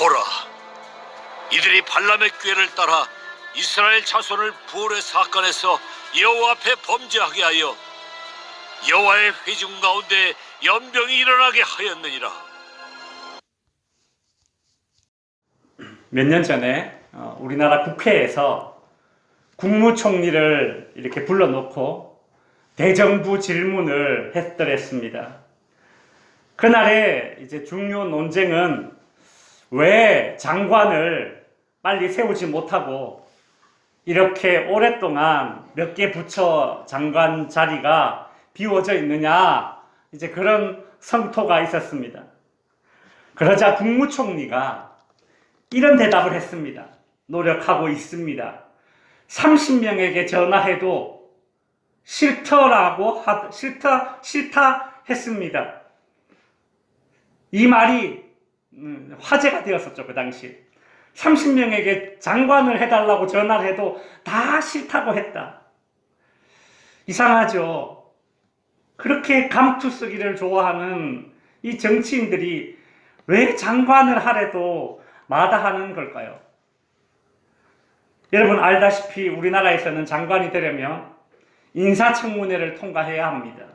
보라, 이들이 발람의 꾀를 따라 이스라엘 자손을 부올의 사건에서 여호와 앞에 범죄하게 하여 여호와의 회중 가운데 연병이 일어나게 하였느니라. 몇 년 전에 우리나라 국회에서 국무총리를 이렇게 불러놓고 대정부 질문을 했더랬습니다. 그날의 이제 중요 논쟁은 왜 장관을 빨리 세우지 못하고 이렇게 오랫동안 몇 개 부처 장관 자리가 비워져 있느냐, 이제 그런 성토가 있었습니다. 그러자 국무총리가 이런 대답을 했습니다. 노력하고 있습니다. 30명에게 전화해도 싫다 했습니다. 이 말이 화제가 되었었죠, 그 당시. 30명에게 장관을 해달라고 전화를 해도 다 싫다고 했다. 이상하죠. 그렇게 감투 쓰기를 좋아하는 이 정치인들이 왜 장관을 하래도 마다하는 걸까요? 여러분 알다시피 우리나라에서는 장관이 되려면 인사청문회를 통과해야 합니다.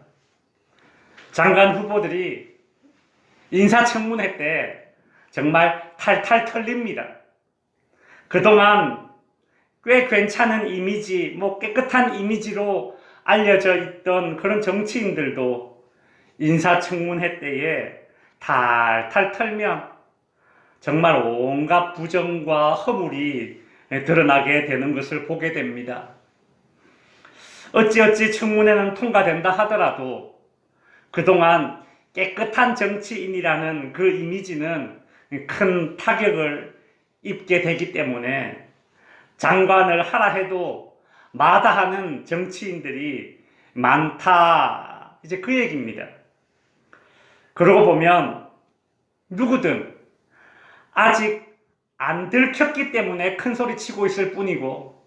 장관 후보들이 인사청문회 때 정말 탈탈 털립니다. 그동안 꽤 괜찮은 이미지, 깨끗한 이미지로 알려져 있던 그런 정치인들도 인사청문회 때에 탈탈 털면 정말 온갖 부정과 허물이 드러나게 되는 것을 보게 됩니다. 어찌어찌 청문회는 통과된다 하더라도 그동안 깨끗한 정치인이라는 그 이미지는 큰 타격을 입게 되기 때문에 장관을 하라 해도 마다하는 정치인들이 많다, 이제 그 얘기입니다. 그러고 보면 누구든 아직 안 들켰기 때문에 큰 소리 치고 있을 뿐이고,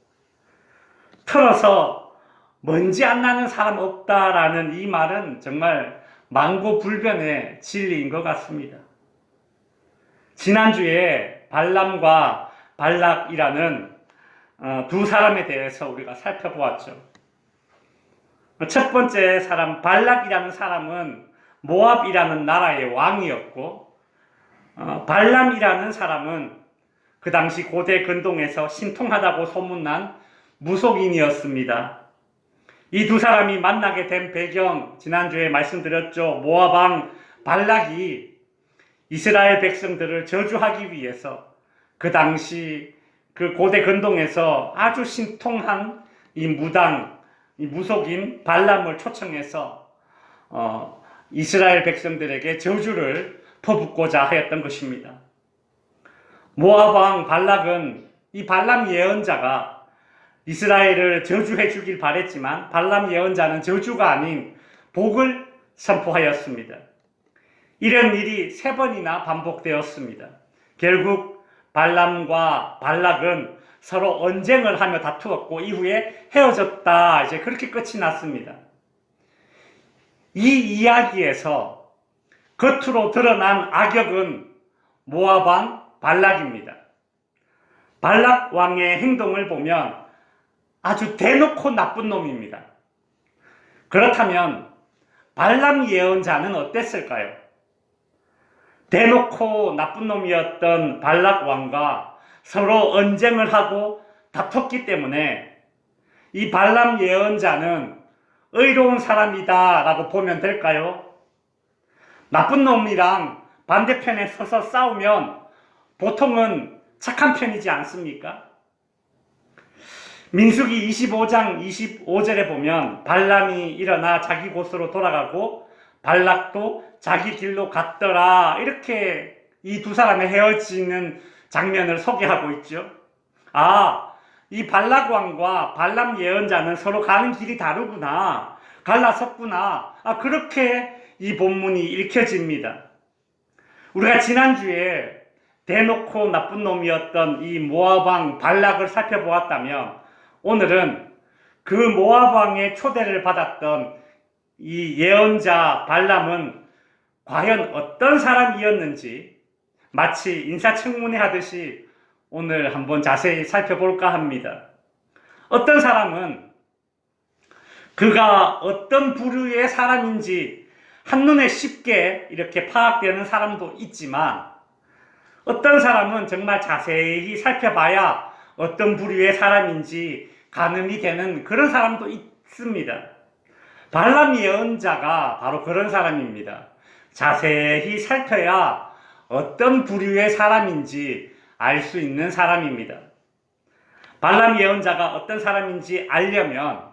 털어서 먼지 안 나는 사람 없다라는 이 말은 정말 망고불변의 진리인 것 같습니다. 지난주에 발람과 발락이라는 두 사람에 대해서 우리가 살펴보았죠. 첫 번째 사람 발락이라는 사람은 모압이라는 나라의 왕이었고, 발람이라는 사람은 그 당시 고대 근동에서 신통하다고 소문난 무속인이었습니다. 이 두 사람이 만나게 된 배경 지난주에 말씀드렸죠. 모압 왕 발락이 이스라엘 백성들을 저주하기 위해서 그 당시 그 고대 근동에서 아주 신통한 이 무당, 이 무속인 발람을 초청해서 이스라엘 백성들에게 저주를 퍼붓고자 하였던 것입니다. 모압 왕 발락은 이 발람 예언자가 이스라엘을 저주해 주길 바랬지만 발람 예언자는 저주가 아닌 복을 선포하였습니다. 이런 일이 3번이나 반복되었습니다. 결국 발람과 발락은 서로 언쟁을 하며 다투었고 이후에 헤어졌다, 이제 그렇게 끝이 났습니다. 이 이야기에서 겉으로 드러난 악역은 모압 왕 발락입니다. 발락 왕의 행동을 보면 아주 대놓고 나쁜 놈입니다. 그렇다면 발람 예언자는 어땠을까요? 대놓고 나쁜 놈이었던 발락 왕과 서로 언쟁을 하고 다퉜기 때문에 이 발람 예언자는 의로운 사람이다 라고 보면 될까요? 나쁜 놈이랑 반대편에 서서 싸우면 보통은 착한 편이지 않습니까? 민수기 25장 25절에 보면 발람이 일어나 자기 곳으로 돌아가고 발락도 자기 길로 갔더라, 이렇게 이 두 사람의 헤어지는 장면을 소개하고 있죠. 이 발락 왕과 발람 예언자는 서로 가는 길이 다르구나, 갈라섰구나, 그렇게 이 본문이 읽혀집니다. 우리가 지난주에 대놓고 나쁜 놈이었던 이 모압 왕 발락을 살펴보았다면 오늘은 그 모압 왕의 초대를 받았던 이 예언자 발람은 과연 어떤 사람이었는지, 마치 인사청문회 하듯이 오늘 한번 자세히 살펴볼까 합니다. 어떤 사람은 그가 어떤 부류의 사람인지 한눈에 쉽게 이렇게 파악되는 사람도 있지만, 어떤 사람은 정말 자세히 살펴봐야 어떤 부류의 사람인지 가늠이 되는 그런 사람도 있습니다. 발람 예언자가 바로 그런 사람입니다. 자세히 살펴야 어떤 부류의 사람인지 알 수 있는 사람입니다. 발람 예언자가 어떤 사람인지 알려면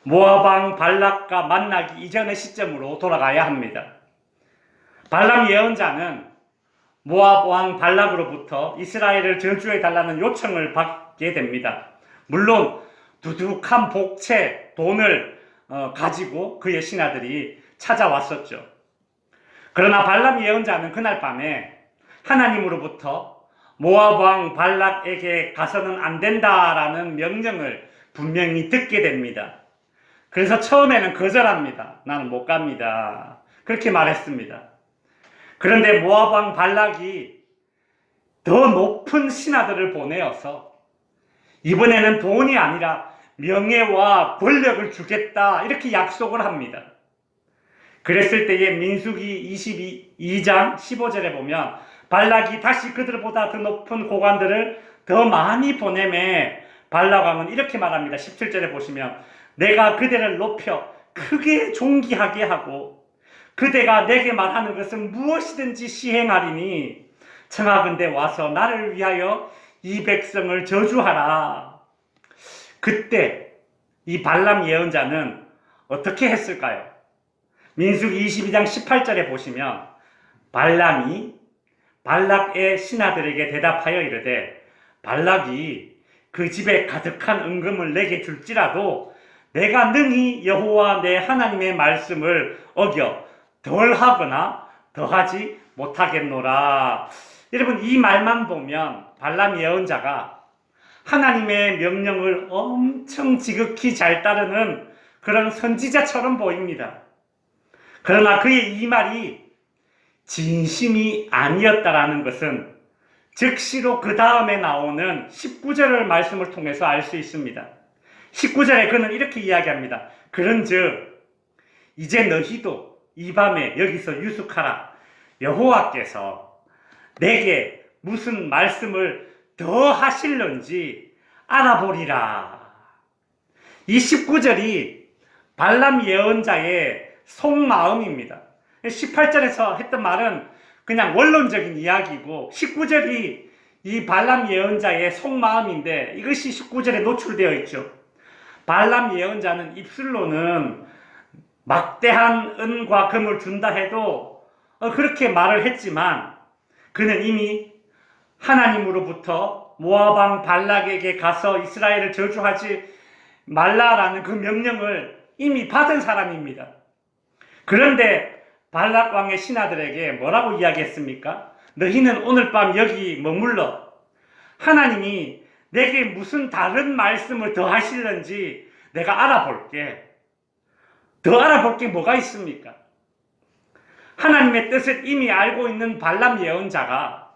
모압 왕 발락과 만나기 이전의 시점으로 돌아가야 합니다. 발람 예언자는 모압 왕 발락으로부터 이스라엘을 저주해 달라는 요청을 받게 됩니다. 물론 두둑한 복채, 돈을 가지고 그의 신하들이 찾아왔었죠. 그러나 발람 예언자는 그날 밤에 하나님으로부터 모압 왕 발락에게 가서는 안 된다라는 명령을 분명히 듣게 됩니다. 그래서 처음에는 거절합니다. 나는 못 갑니다. 그렇게 말했습니다. 그런데 모압 왕 발락이 더 높은 신하들을 보내어서 이번에는 돈이 아니라 명예와 권력을 주겠다 이렇게 약속을 합니다. 그랬을 때에 민수기 22장 15절에 보면 발락이 다시 그들보다 더 높은 고관들을 더 많이 보내매 발락 왕은 이렇게 말합니다. 17절에 보시면 내가 그대를 높여 크게 존귀하게 하고 그대가 내게 말하는 것은 무엇이든지 시행하리니 청하건대 와서 나를 위하여 이 백성을 저주하라. 그때 이 발람 예언자는 어떻게 했을까요? 민수기 22장 18절에 보시면 발람이 발락의 신하들에게 대답하여 이르되 발락이 그 집에 가득한 은금을 내게 줄지라도 내가 능히 여호와 내 하나님의 말씀을 어겨 덜하거나 더하지 못하겠노라. 여러분, 이 말만 보면 발람 예언자가 하나님의 명령을 엄청 지극히 잘 따르는 그런 선지자처럼 보입니다. 그러나 그의 이 말이 진심이 아니었다라는 것은 즉시로 그 다음에 나오는 19절의 말씀을 통해서 알 수 있습니다. 19절에 그는 이렇게 이야기합니다. 그런즉 이제 너희도 이 밤에 여기서 유숙하라. 여호와께서 내게 무슨 말씀을 더 하실런지 알아보리라. 이 19절이 발람 예언자의 속마음입니다. 18절에서 했던 말은 그냥 원론적인 이야기고 19절이 이 발람 예언자의 속마음인데 이것이 19절에 노출되어 있죠. 발람 예언자는 입술로는 막대한 은과 금을 준다 해도 그렇게 말을 했지만 그는 이미 하나님으로부터 모압 왕 발락에게 가서 이스라엘을 저주하지 말라라는 그 명령을 이미 받은 사람입니다. 그런데 발락 왕의 신하들에게 뭐라고 이야기했습니까? 너희는 오늘 밤 여기 머물러 하나님이 내게 무슨 다른 말씀을 더 하실는지 내가 알아볼게. 더 알아볼 게 뭐가 있습니까? 하나님의 뜻을 이미 알고 있는 발람 예언자가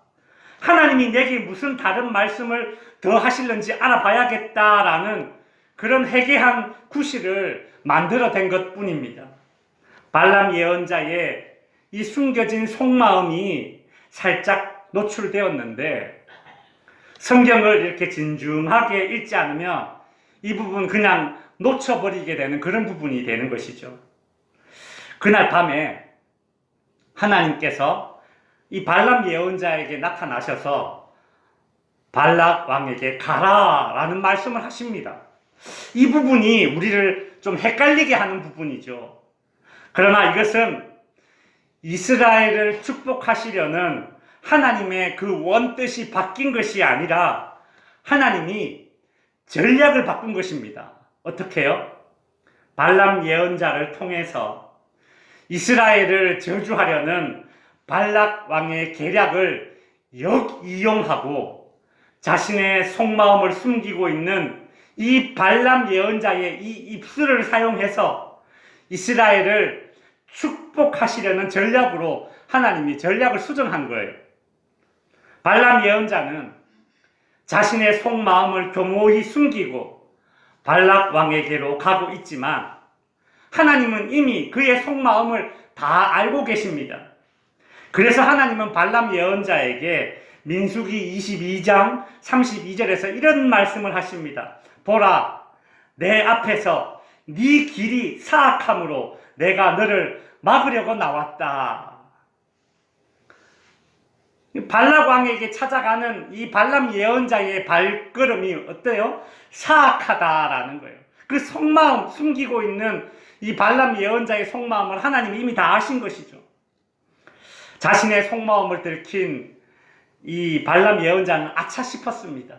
하나님이 내게 무슨 다른 말씀을 더 하실는지 알아봐야겠다라는 그런 회개한 구실을 만들어낸 것뿐입니다. 발람 예언자의 이 숨겨진 속마음이 살짝 노출되었는데 성경을 이렇게 진중하게 읽지 않으면 이 부분 그냥 놓쳐버리게 되는 그런 부분이 되는 것이죠. 그날 밤에 하나님께서 이 발람 예언자에게 나타나셔서 발락 왕에게 가라라는 말씀을 하십니다. 이 부분이 우리를 좀 헷갈리게 하는 부분이죠. 그러나 이것은 이스라엘을 축복하시려는 하나님의 그 원뜻이 바뀐 것이 아니라 하나님이 전략을 바꾼 것입니다. 어떻게요? 발람 예언자를 통해서 이스라엘을 저주하려는 발락 왕의 계략을 역이용하고 자신의 속마음을 숨기고 있는 이 발람 예언자의 이 입술을 사용해서 이스라엘을 축복하시려는 전략으로 하나님이 전략을 수정한 거예요. 발람 예언자는 자신의 속마음을 교모히 숨기고 발락 왕에게로 가고 있지만 하나님은 이미 그의 속마음을 다 알고 계십니다. 그래서 하나님은 발람 예언자에게 민수기 22장 32절에서 이런 말씀을 하십니다. 보라, 내 앞에서 네 길이 사악함으로 내가 너를 막으려고 나왔다. 발락 왕에게 찾아가는 이 발람 예언자의 발걸음이 어때요? 사악하다라는 거예요. 그 속마음, 숨기고 있는 이 발람 예언자의 속마음을 하나님이 이미 다 아신 것이죠. 자신의 속마음을 들킨 이 발람 예언자는 아차 싶었습니다.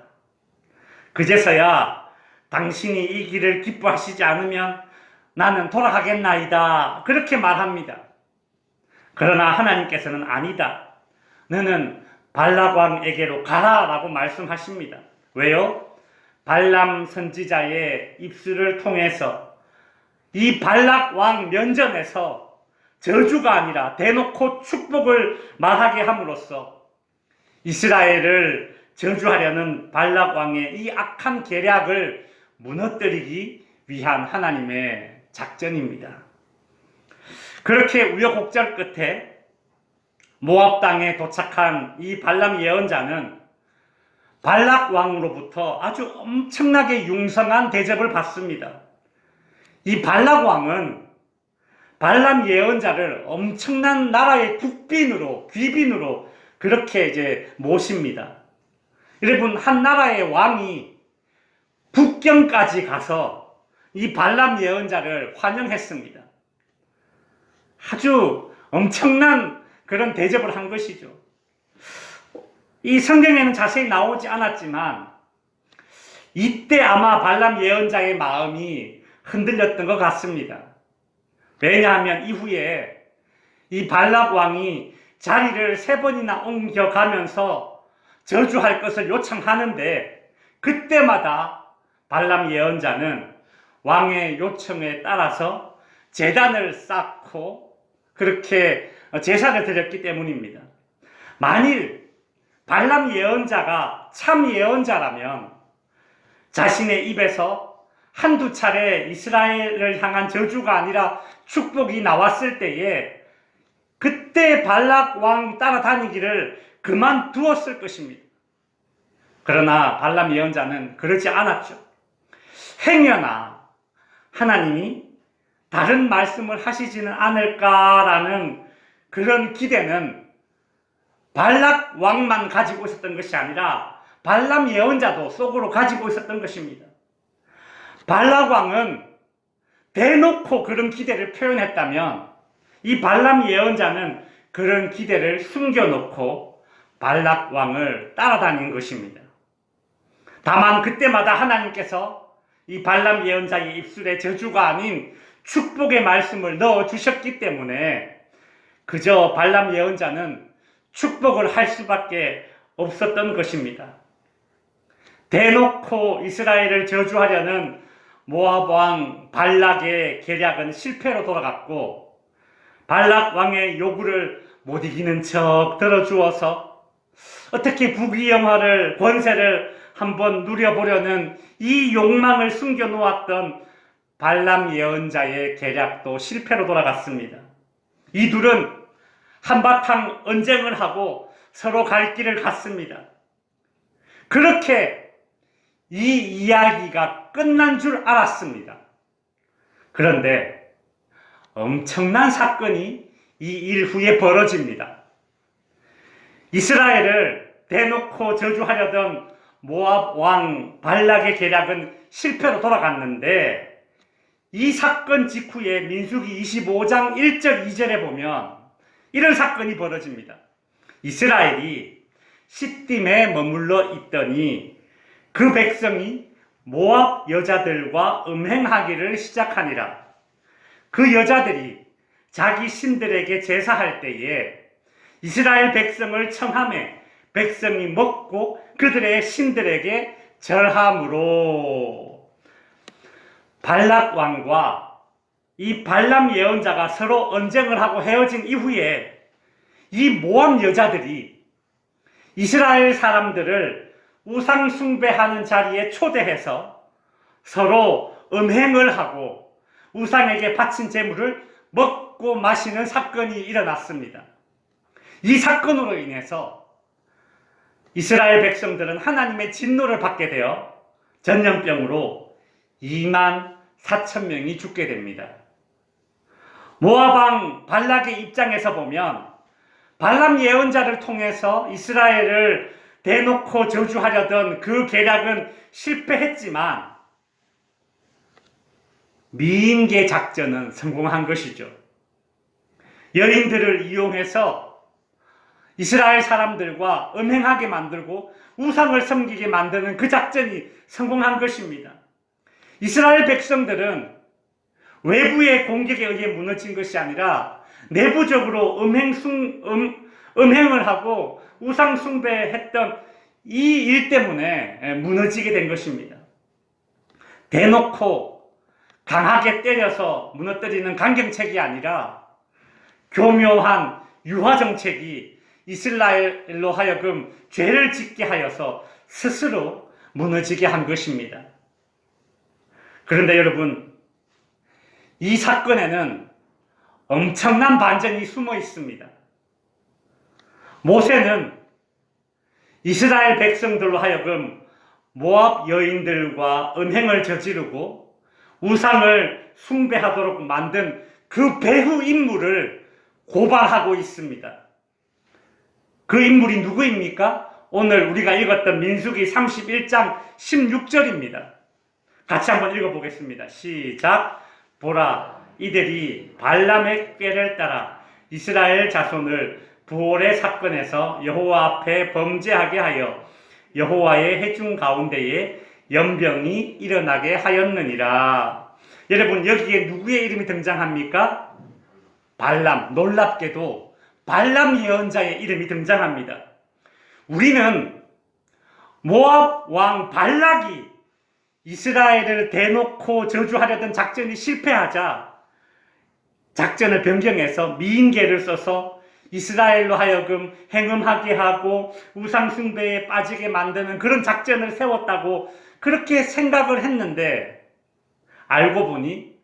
그제서야 당신이 이 길을 기뻐하시지 않으면 나는 돌아가겠나이다. 그렇게 말합니다. 그러나 하나님께서는 아니다. 너는 발락 왕에게로 가라 라고 말씀하십니다. 왜요? 발람 선지자의 입술을 통해서 이 발락 왕 면전에서 저주가 아니라 대놓고 축복을 말하게 함으로써 이스라엘을 저주하려는 발락 왕의 이 악한 계략을 무너뜨리기 위한 하나님의 작전입니다. 그렇게 우여곡절 끝에 모압 땅에 도착한 이 발람 예언자는 발락 왕으로부터 아주 엄청나게 융성한 대접을 받습니다. 이 발락 왕은 발람 예언자를 엄청난 나라의 국빈으로, 귀빈으로 그렇게 이제 모십니다. 여러분, 한 나라의 왕이 국경까지 가서 이 발람 예언자를 환영했습니다. 아주 엄청난 그런 대접을 한 것이죠. 이 성경에는 자세히 나오지 않았지만 이때 아마 발람 예언자의 마음이 흔들렸던 것 같습니다. 왜냐하면 이후에 이 발락 왕이 자리를 3번이나 옮겨가면서 저주할 것을 요청하는데 그때마다 발람 예언자는 왕의 요청에 따라서 제단을 쌓고 그렇게 제사를 드렸기 때문입니다. 만일 발람 예언자가 참 예언자라면 자신의 입에서 한두 차례 이스라엘을 향한 저주가 아니라 축복이 나왔을 때에 그때 발락 왕 따라다니기를 그만두었을 것입니다. 그러나 발람 예언자는 그러지 않았죠. 행여나 하나님이 다른 말씀을 하시지는 않을까라는 그런 기대는 발락 왕만 가지고 있었던 것이 아니라 발람 예언자도 속으로 가지고 있었던 것입니다. 발락 왕은 대놓고 그런 기대를 표현했다면 이 발람 예언자는 그런 기대를 숨겨놓고 발락 왕을 따라다닌 것입니다. 다만 그때마다 하나님께서 이 발람 예언자의 입술에 저주가 아닌 축복의 말씀을 넣어주셨기 때문에 그저 발람 예언자는 축복을 할 수밖에 없었던 것입니다. 대놓고 이스라엘을 저주하려는 모압 왕 발락의 계략은 실패로 돌아갔고 발락 왕의 요구를 못 이기는 척 들어주어서 어떻게 부귀영화를 권세를 한번 누려보려는 이 욕망을 숨겨놓았던 발람 예언자의 계략도 실패로 돌아갔습니다. 이 둘은 한바탕 언쟁을 하고 서로 갈 길을 갔습니다. 그렇게 이 이야기가 끝난 줄 알았습니다. 그런데 엄청난 사건이 이 일 후에 벌어집니다. 이스라엘을 대놓고 저주하려던 모압 왕 발락의 계략은 실패로 돌아갔는데 이 사건 직후에 민수기 25장 1절 2절에 보면 이런 사건이 벌어집니다. 이스라엘이 시딤에 머물러 있더니 그 백성이 모압 여자들과 음행하기를 시작하니라. 그 여자들이 자기 신들에게 제사할 때에 이스라엘 백성을 청하매 백성이 먹고 그들의 신들에게 절함으로 발락 왕과 이 발람 예언자가 서로 언쟁을 하고 헤어진 이후에 이 모압 여자들이 이스라엘 사람들을 우상 숭배하는 자리에 초대해서 서로 음행을 하고 우상에게 바친 제물을 먹고 마시는 사건이 일어났습니다. 이 사건으로 인해서 이스라엘 백성들은 하나님의 진노를 받게 되어 전염병으로 2만 4천 명이 죽게 됩니다. 모압 왕 발락의 입장에서 보면 발람 예언자를 통해서 이스라엘을 대놓고 저주하려던 그 계략은 실패했지만 미인계 작전은 성공한 것이죠. 여인들을 이용해서 이스라엘 사람들과 음행하게 만들고 우상을 섬기게 만드는 그 작전이 성공한 것입니다. 이스라엘 백성들은 외부의 공격에 의해 무너진 것이 아니라 내부적으로 음행을 하고 우상 숭배했던 이 일 때문에 무너지게 된 것입니다. 대놓고 강하게 때려서 무너뜨리는 강경책이 아니라 교묘한 유화정책이 이스라엘로 하여금 죄를 짓게 하여서 스스로 무너지게 한 것입니다. 그런데 여러분, 이 사건에는 엄청난 반전이 숨어 있습니다. 모세는 이스라엘 백성들로 하여금 모압 여인들과 음행을 저지르고 우상을 숭배하도록 만든 그 배후 인물을 고발하고 있습니다. 그 인물이 누구입니까? 오늘 우리가 읽었던 민수기 31장 16절입니다. 같이 한번 읽어보겠습니다. 시작. 보라, 이들이 발람의 꾀를 따라 이스라엘 자손을 부올의 사건에서 여호와 앞에 범죄하게 하여 여호와의 회중 가운데에 연병이 일어나게 하였느니라. 여러분, 여기에 누구의 이름이 등장합니까? 발람. 놀랍게도 발람 예언자의 이름이 등장합니다. 우리는 모압 왕 발락이 이스라엘을 대놓고 저주하려던 작전이 실패하자 작전을 변경해서 미인계를 써서 이스라엘로 하여금 행음하게 하고 우상 숭배에 빠지게 만드는 그런 작전을 세웠다고 그렇게 생각을 했는데, 알고 보니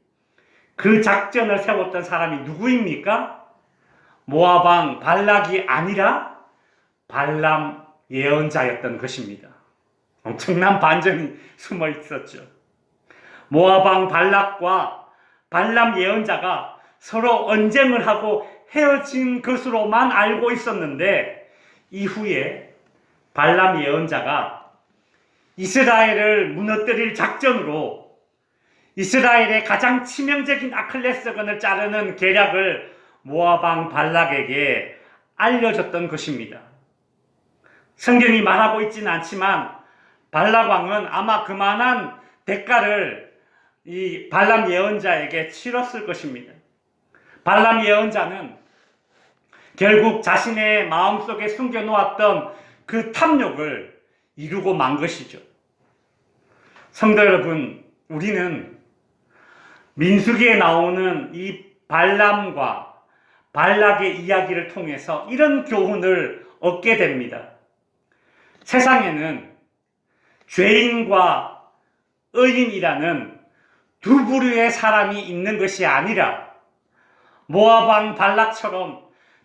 그 작전을 세웠던 사람이 누구입니까? 모압 왕 발락이 아니라 발람 예언자였던 것입니다. 엄청난 반전이 숨어 있었죠. 모압 왕 발락과 발람 예언자가 서로 언쟁을 하고 헤어진 것으로만 알고 있었는데, 이후에 발람 예언자가 이스라엘을 무너뜨릴 작전으로 이스라엘의 가장 치명적인 아킬레스건을 자르는 계략을 모압 왕 발락에게 알려줬던 것입니다. 성경이 말하고 있지는 않지만 발락 왕은 아마 그만한 대가를 이 발람 예언자에게 치렀을 것입니다. 발람 예언자는 결국 자신의 마음속에 숨겨놓았던 그 탐욕을 이루고 만 것이죠. 성도 여러분, 우리는 민수기에 나오는 이 발람과 발락의 이야기를 통해서 이런 교훈을 얻게 됩니다. 세상에는 죄인과 의인이라는 두 부류의 사람이 있는 것이 아니라 모압 왕 발락처럼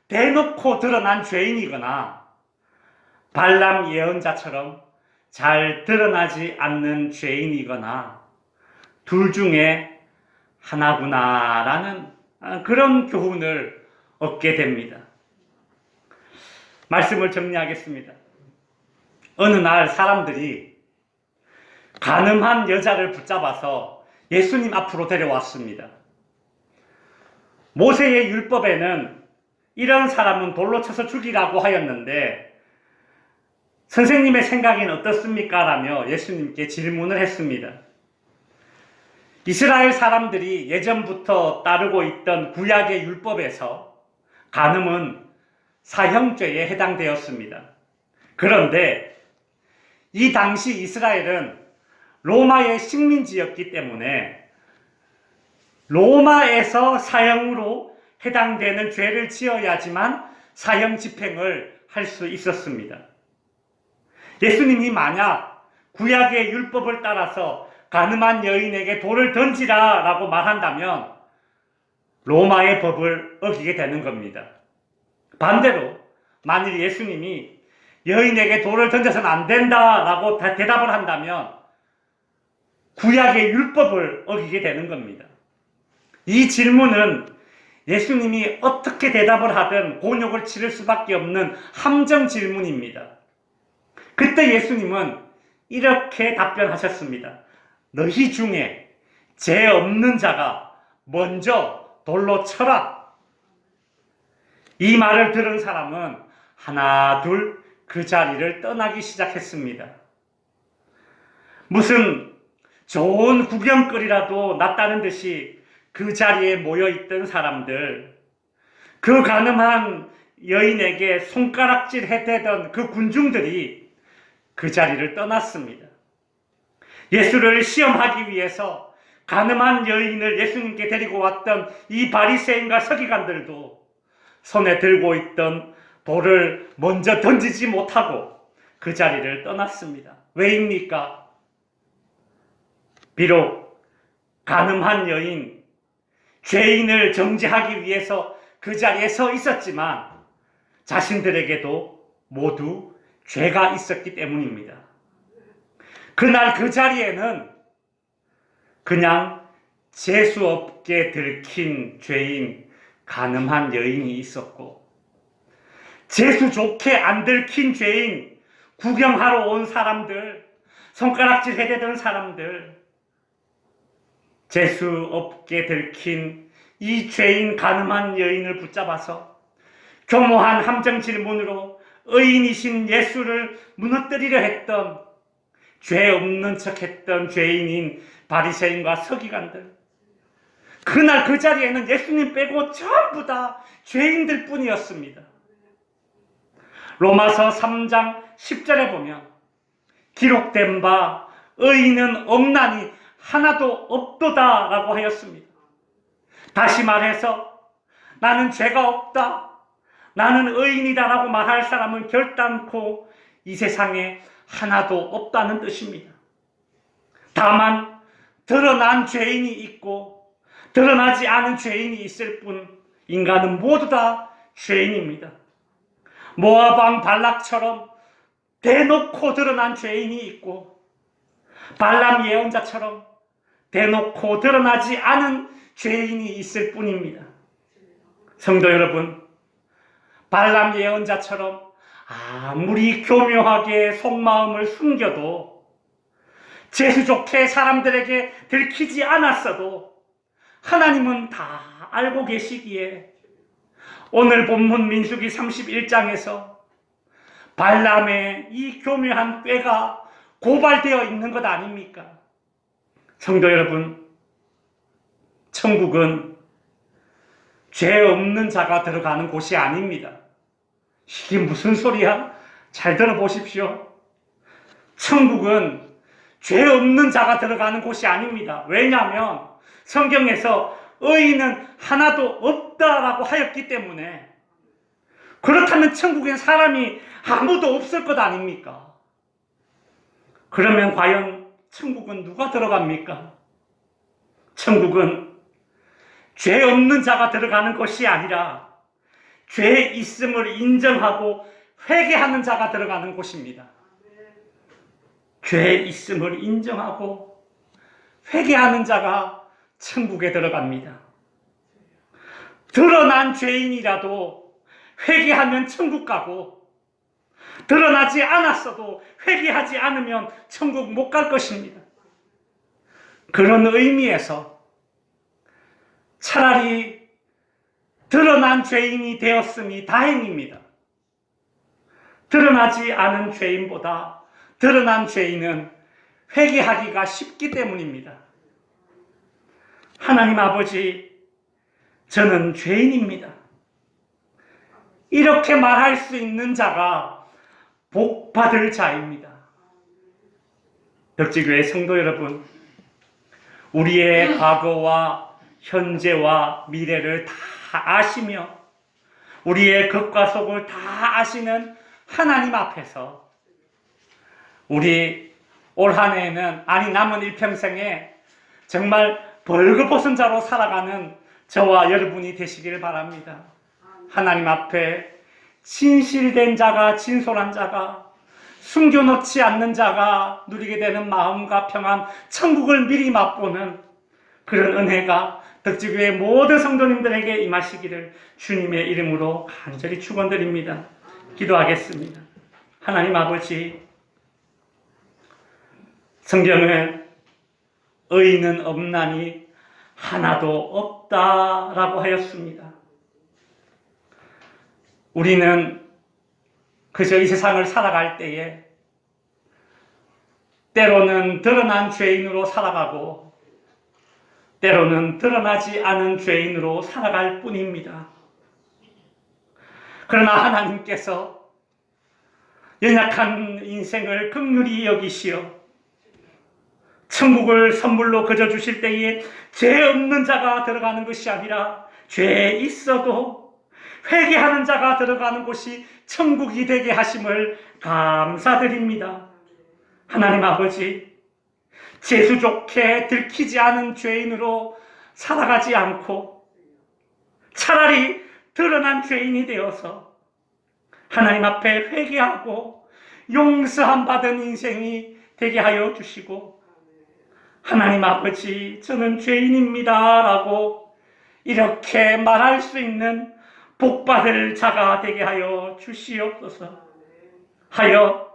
대놓고 드러난 죄인이거나 발람 예언자처럼 잘 드러나지 않는 죄인이거나 둘 중에 하나구나라는 그런 교훈을 얻게 됩니다. 말씀을 정리하겠습니다. 어느 날 사람들이 간음한 여자를 붙잡아서 예수님 앞으로 데려왔습니다. 모세의 율법에는 이런 사람은 돌로 쳐서 죽이라고 하였는데 선생님의 생각엔 어떻습니까? 라며 예수님께 질문을 했습니다. 이스라엘 사람들이 예전부터 따르고 있던 구약의 율법에서 간음은 사형죄에 해당되었습니다. 그런데 이 당시 이스라엘은 로마의 식민지였기 때문에 로마에서 사형으로 해당되는 죄를 지어야지만 사형 집행을 할 수 있었습니다. 예수님이 만약 구약의 율법을 따라서 가늠한 여인에게 돌을 던지라 라고 말한다면 로마의 법을 어기게 되는 겁니다. 반대로 만일 예수님이 여인에게 돌을 던져서는 안 된다 라고 대답을 한다면 구약의 율법을 어기게 되는 겁니다. 이 질문은 예수님이 어떻게 대답을 하든 곤욕을 치를 수밖에 없는 함정 질문입니다. 그때 예수님은 이렇게 답변하셨습니다. 너희 중에 죄 없는 자가 먼저 돌로 쳐라. 이 말을 들은 사람은 하나 둘 그 자리를 떠나기 시작했습니다. 무슨 좋은 구경거리라도 났다는 듯이 그 자리에 모여있던 사람들, 그 가늠한 여인에게 손가락질 해대던 그 군중들이 그 자리를 떠났습니다. 예수를 시험하기 위해서 가늠한 여인을 예수님께 데리고 왔던 이 바리새인과 서기관들도 손에 들고 있던 돌을 먼저 던지지 못하고 그 자리를 떠났습니다. 왜입니까? 비록 가늠한 여인, 죄인을 정죄하기 위해서 그 자리에 서 있었지만 자신들에게도 모두 죄가 있었기 때문입니다. 그날 그 자리에는 그냥 재수 없게 들킨 죄인, 가늠한 여인이 있었고 재수 좋게 안 들킨 죄인, 구경하러 온 사람들, 손가락질 해대던 사람들, 재수 없게 들킨 이 죄인 가늠한 여인을 붙잡아서 교모한 함정 질문으로 의인이신 예수를 무너뜨리려 했던 죄 없는 척했던 죄인인 바리새인과 서기관들, 그날 그 자리에는 예수님 빼고 전부 다 죄인들 뿐이었습니다. 로마서 3장 10절에 보면 기록된 바 의인은 없나니 하나도 없도다 라고 하였습니다. 다시 말해서 나는 죄가 없다, 나는 의인이다 라고 말할 사람은 결단코 이 세상에 하나도 없다는 뜻입니다. 다만 드러난 죄인이 있고 드러나지 않은 죄인이 있을 뿐 인간은 모두 다 죄인입니다. 모압 왕 발락처럼 대놓고 드러난 죄인이 있고 발람 예언자처럼 대놓고 드러나지 않은 죄인이 있을 뿐입니다. 성도 여러분, 발람 예언자처럼 아무리 교묘하게 속마음을 숨겨도 재수 좋게 사람들에게 들키지 않았어도 하나님은 다 알고 계시기에 오늘 본문 민수기 31장에서 발람의 이 교묘한 꾀가 고발되어 있는 것 아닙니까? 성도 여러분, 천국은 죄 없는 자가 들어가는 곳이 아닙니다. 이게 무슨 소리야? 잘 들어보십시오. 천국은 죄 없는 자가 들어가는 곳이 아닙니다. 왜냐하면 성경에서 의인은 하나도 없다라고 하였기 때문에. 그렇다면 천국엔 사람이 아무도 없을 것 아닙니까? 그러면 과연 천국은 누가 들어갑니까? 천국은 죄 없는 자가 들어가는 것이 아니라 죄 있음을 인정하고 회개하는 자가 들어가는 곳입니다. 죄 있음을 인정하고 회개하는 자가 천국에 들어갑니다. 드러난 죄인이라도 회개하면 천국 가고 드러나지 않았어도 회개하지 않으면 천국 못 갈 것입니다. 그런 의미에서 차라리 드러난 죄인이 되었으니 다행입니다. 드러나지 않은 죄인보다 드러난 죄인은 회개하기가 쉽기 때문입니다. 하나님 아버지, 저는 죄인입니다. 이렇게 말할 수 있는 자가 복 받을 자입니다. 덕지교회 성도 여러분, 우리의 과거와 현재와 미래를 다 아시며 우리의 겉과 속을 다 아시는 하나님 앞에서 우리 올 한 해에는, 아니 남은 일평생에 정말 벌거벗은 자로 살아가는 저와 여러분이 되시기를 바랍니다. 하나님 앞에 진실된 자가, 진솔한 자가, 숨겨놓지 않는 자가 누리게 되는 마음과 평안, 천국을 미리 맛보는 그런 은혜가 덕지교회 모든 성도님들에게 임하시기를 주님의 이름으로 간절히 축원드립니다. 기도하겠습니다. 하나님 아버지, 성경은 의인은 없나니 하나도 없다라고 하였습니다. 우리는 그저 이 세상을 살아갈 때에 때로는 드러난 죄인으로 살아가고 때로는 드러나지 않은 죄인으로 살아갈 뿐입니다. 그러나 하나님께서 연약한 인생을 긍휼히 여기시어 천국을 선물로 거저 주실 때에 죄 없는 자가 들어가는 것이 아니라 죄 있어도 회개하는 자가 들어가는 곳이 천국이 되게 하심을 감사드립니다. 하나님 아버지, 재수 좋게 들키지 않은 죄인으로 살아가지 않고 차라리 드러난 죄인이 되어서 하나님 앞에 회개하고 용서함 받은 인생이 되게 하여 주시고, 하나님 아버지, 저는 죄인입니다 라고 이렇게 말할 수 있는 복받을 자가 되게 하여 주시옵소서. 하여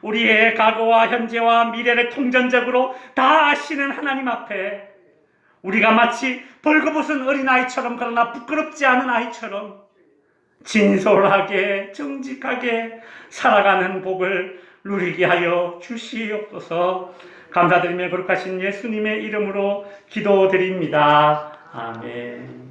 우리의 과거와 현재와 미래를 통전적으로 다 아시는 하나님 앞에 우리가 마치 벌거벗은 어린아이처럼, 그러나 부끄럽지 않은 아이처럼 진솔하게 정직하게 살아가는 복을 누리게 하여 주시옵소서. 감사드리며 거룩하신 예수님의 이름으로 기도드립니다. 아멘.